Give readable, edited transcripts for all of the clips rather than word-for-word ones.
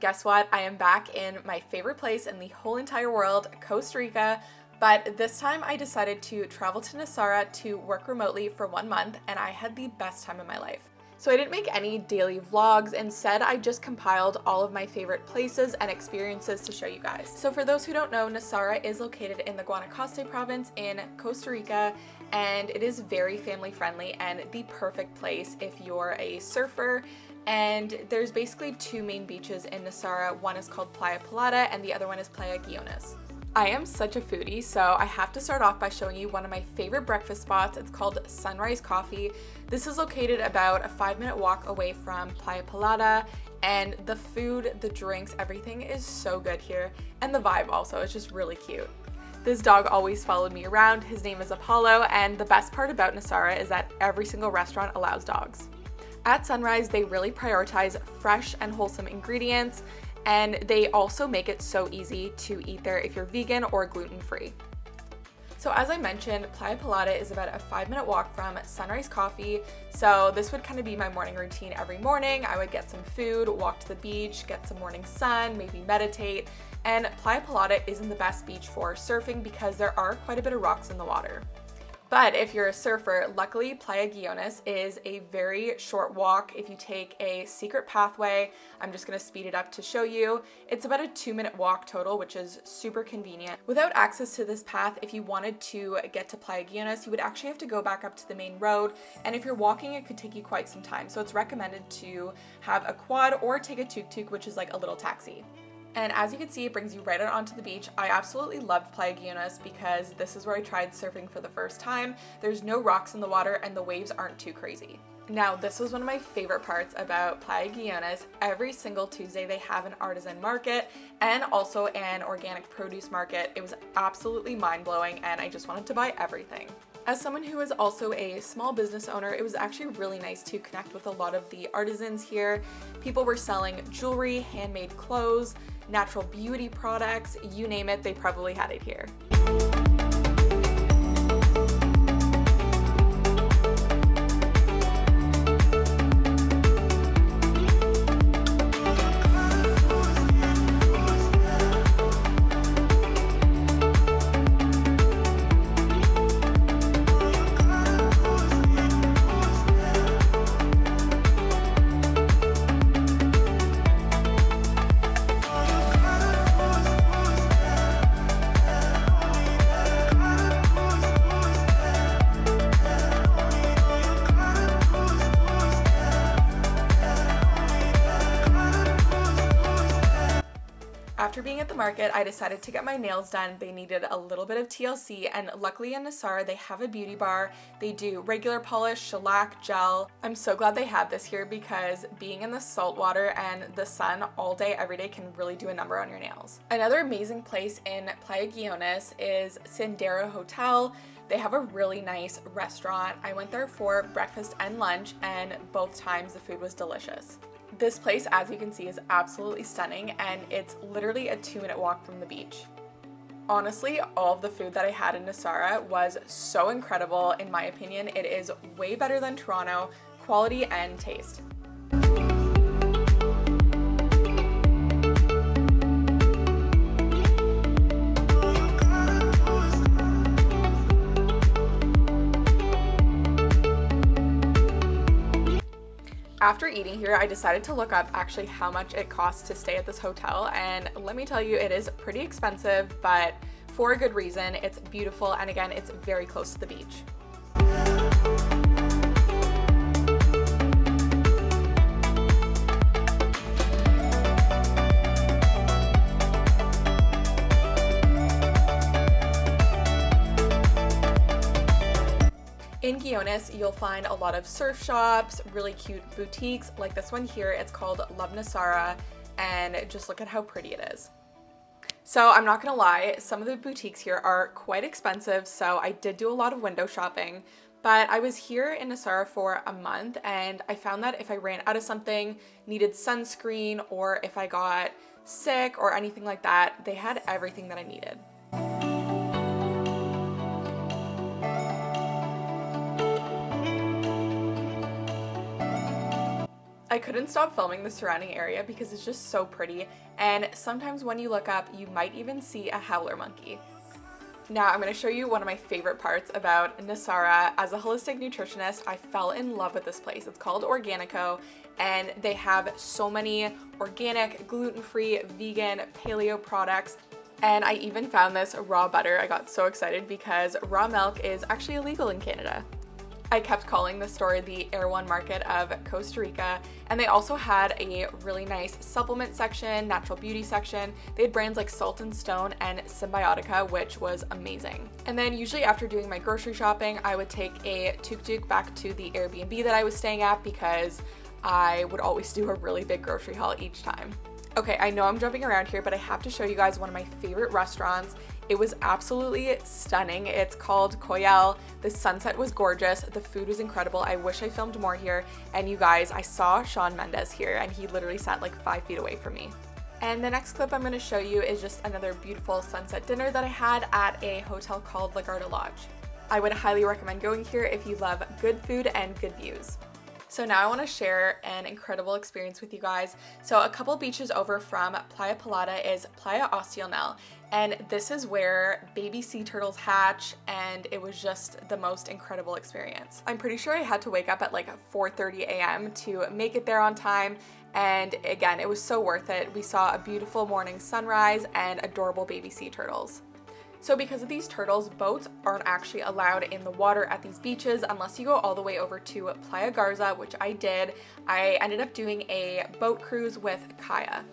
guess what? I am back in my favorite place in the whole entire world, Costa Rica, but this time I decided to travel to Nosara to work remotely for 1 month, and I had the best time of my life. So I didn't make any daily vlogs. Instead, I just compiled all of my favorite places and experiences to show you guys. So for those who don't know, Nosara is located in the Guanacaste province in Costa Rica, and it is very family friendly and the perfect place if you're a surfer. And there's basically two main beaches in Nosara. One is called Playa and the other one is Playa Guiones. I am such a foodie, so I have to start off by showing you one of my favorite breakfast spots. It's called Sunrise Coffee. This is located about a 5-minute walk away from Playa Pilata, and the food, the drinks, everything is so good here, and the vibe also is just really cute. This dog always followed me around. His name is Apollo, and the best part about Nosara is that every single restaurant allows dogs. At Sunrise, they really prioritize fresh and wholesome ingredients, and they also make it so easy to eat there if you're vegan or gluten-free. So as I mentioned, Playa Pilata is about a 5-minute walk from Sunrise Coffee, so this would kind of be my morning routine every morning. I would get some food, walk to the beach, get some morning sun, maybe meditate, and Playa Pilata isn't the best beach for surfing because there are quite a bit of rocks in the water. But if you're a surfer, luckily Playa Guiones is a very short walk if you take a secret pathway. I'm just going to speed it up to show you. It's about a 2-minute walk total, which is super convenient. Without access to this path, if you wanted to get to Playa Guiones, you would actually have to go back up to the main road. And if you're walking, it could take you quite some time. So it's recommended to have a quad or take a tuk-tuk, which is like a little taxi. And as you can see, it brings you right out onto the beach. I absolutely loved Playa Guiones because this is where I tried surfing for the first time. There's no rocks in the water and the waves aren't too crazy. Now, this was one of my favorite parts about Playa Guiones. Every single Tuesday they have an artisan market and also an organic produce market. It was absolutely mind-blowing and I just wanted to buy everything. As someone who is also a small business owner, it was actually really nice to connect with a lot of the artisans here. People were selling jewelry, handmade clothes, natural beauty products, you name it, they probably had it here. After being at the market, I decided to get my nails done. They needed a little bit of TLC, and luckily in Nosara, they have a beauty bar. They do regular polish, shellac, gel. I'm so glad they have this here because being in the salt water and the sun all day, every day can really do a number on your nails. Another amazing place in Playa Guiones is Sendero Hotel. They have a really nice restaurant. I went there for breakfast and lunch, and both times the food was delicious. This place, as you can see, is absolutely stunning, and it's literally a 2-minute walk from the beach. Honestly, all of the food that I had in Nosara was so incredible. In my opinion, it is way better than Toronto, quality and taste. After eating here, I decided to look up actually how much it costs to stay at this hotel, and let me tell you, it is pretty expensive, but for a good reason. It's beautiful, and again, it's very close to the beach. In Guiones, you'll find a lot of surf shops, really cute boutiques, like this one here. It's called Love Nosara, and just look at how pretty it is. So I'm not gonna lie, some of the boutiques here are quite expensive, so I did do a lot of window shopping, but I was here in Nosara for a month, and I found that if I ran out of something, needed sunscreen, or if I got sick or anything like that, they had everything that I needed. I couldn't stop filming the surrounding area because it's just so pretty, and sometimes when you look up, you might even see a howler monkey. Now I'm going to show you one of my favorite parts about Nosara. As a holistic nutritionist, I fell in love with this place. It's called Organico, and they have so many organic, gluten-free, vegan, paleo products. And I even found this raw butter. I got so excited because raw milk is actually illegal in Canada. I kept calling the store the Erewhon Market of Costa Rica, and they also had a really nice supplement section, natural beauty section. They had brands like Salt and Stone and Symbiotica, which was amazing. And then usually after doing my grocery shopping, I would take a tuk-tuk back to the Airbnb that I was staying at because I would always do a really big grocery haul each time. Okay, I know I'm jumping around here, but I have to show you guys one of my favorite restaurants. It was absolutely stunning. It's called Koyal. The sunset was gorgeous. The food was incredible. I wish I filmed more here. And you guys, I saw Shawn Mendes here, and he literally sat like 5 feet away from me. And the next clip I'm going to show you is just another beautiful sunset dinner that I had at a hotel called La Garda Lodge. I would highly recommend going here if you love good food and good views. So now I want to share an incredible experience with you guys. So a couple beaches over from Playa Pelada is Playa Ostionel, and this is where baby sea turtles hatch, and it was just the most incredible experience. I'm pretty sure I had to wake up at like 4:30 a.m. to make it there on time, and again, it was so worth it. We saw a beautiful morning sunrise and adorable baby sea turtles. So because of these turtles, boats aren't actually allowed in the water at these beaches unless you go all the way over to Playa Garza, which I did. I ended up doing a boat cruise with Kaya.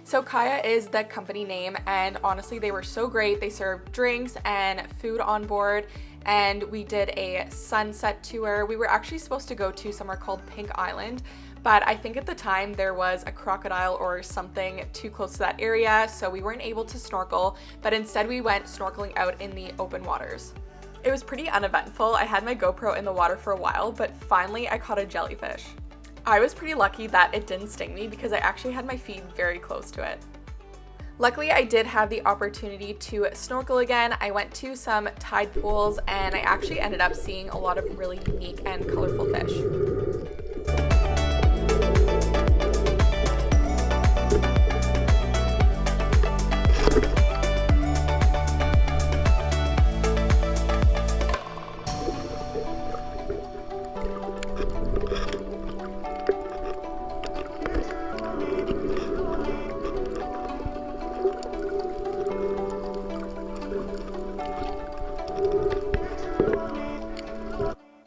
So Kaya is the company name, and honestly, they were so great. They served drinks and food on board, and we did a sunset tour. We were actually supposed to go to somewhere called Pink Island, but I think at the time there was a crocodile or something too close to that area, so we weren't able to snorkel, but instead we went snorkeling out in the open waters. It was pretty uneventful. I had my GoPro in the water for a while, but finally I caught a jellyfish. I was pretty lucky that it didn't sting me because I actually had my feet very close to it. Luckily, I did have the opportunity to snorkel again. I went to some tide pools, and I actually ended up seeing a lot of really unique and colorful fish.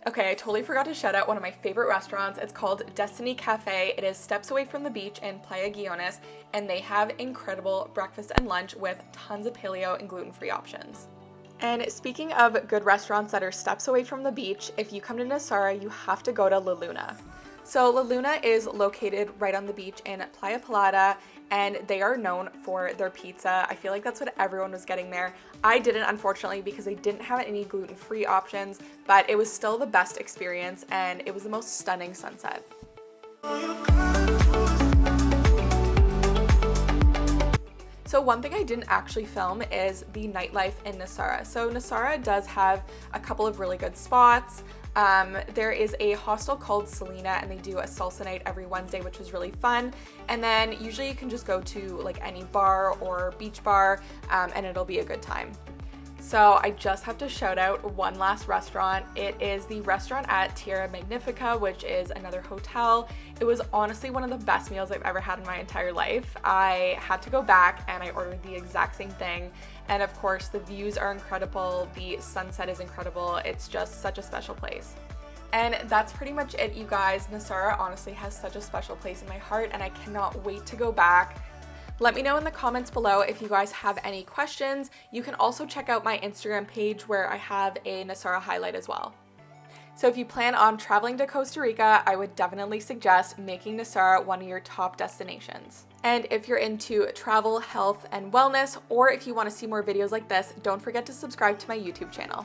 Okay, I totally forgot to shout out one of my favorite restaurants. It's called Destiny Cafe. It is steps away from the beach in Playa Guiones, and they have incredible breakfast and lunch with tons of paleo and gluten-free options. And speaking of good restaurants that are steps away from the beach, if you come to Nosara, you have to go to La Luna. So La Luna is located right on the beach in Playa Pelada, and they are known for their pizza. I feel like that's what everyone was getting there. I didn't, unfortunately, because they didn't have any gluten-free options, but it was still the best experience, and it was the most stunning sunset. So one thing I didn't actually film is the nightlife in Nosara. So Nosara does have a couple of really good spots. There is a hostel called Selena, and they do a salsa night every Wednesday, which was really fun. And then usually you can just go to like any bar or beach bar, and it'll be a good time. So I just have to shout out one last restaurant. It is the restaurant at Tierra Magnifica, which is another hotel. It was honestly one of the best meals I've ever had in my entire life. I had to go back and I ordered the exact same thing. And of course, the views are incredible. The sunset is incredible. It's just such a special place. And that's pretty much it, you guys. Nosara honestly has such a special place in my heart, and I cannot wait to go back. Let me know in the comments below if you guys have any questions. You can also check out my Instagram page where I have a Nosara highlight as well. So if you plan on traveling to Costa Rica, I would definitely suggest making Nosara one of your top destinations. And if you're into travel, health, and wellness, or if you want to see more videos like this, don't forget to subscribe to my YouTube channel.